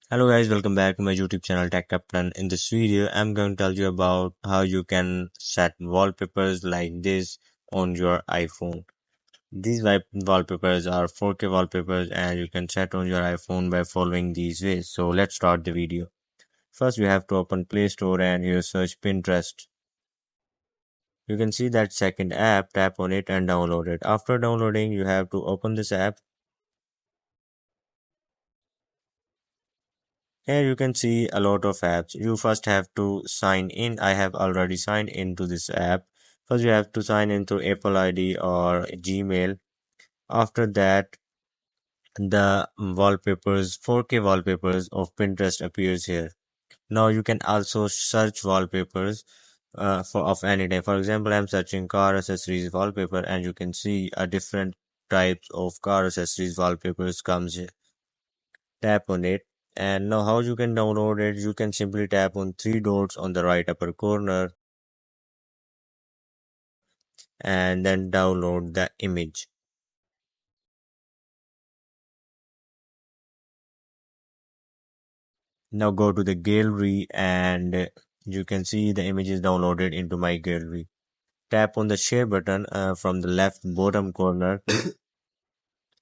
Hello guys, welcome back to my YouTube channel Tech Captain. In this video, I'm going to tell you about how you can set wallpapers like this on your iPhone. These wallpapers are 4K wallpapers and you can set on your iPhone by following these ways. So let's start the video. First, you have to open Play Store and here search Pinterest. You can see that second app, tap on it and download it. After downloading, you have to open this app. Here you can see a lot of apps. You first have to sign in. I have already signed into this app. First you have to sign into Apple ID or Gmail. After that, the wallpapers, 4K wallpapers of Pinterest appears here. Now you can also search wallpapers for of any type. For example, I'm searching car accessories wallpaper and you can see a different types of car accessories wallpapers comes here. Tap on it, and now how you can download it, you can simply tap on three dots on the right upper corner and then download the image. Now go to the gallery and you can see the image is downloaded into my gallery. Tap on the share button from the left bottom corner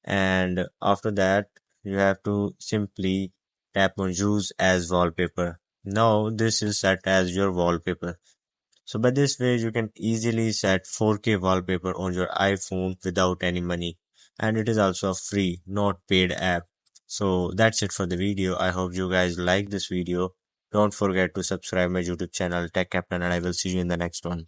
and after that you have to simply tap on use as wallpaper. Now this is set as your wallpaper. So by this way, you can easily set 4K wallpaper on your iPhone without any money. And it is also a free, not paid app. So that's it for the video. I hope you guys like this video. Don't forget to subscribe my YouTube channel Tech Captain and I will see you in the next one.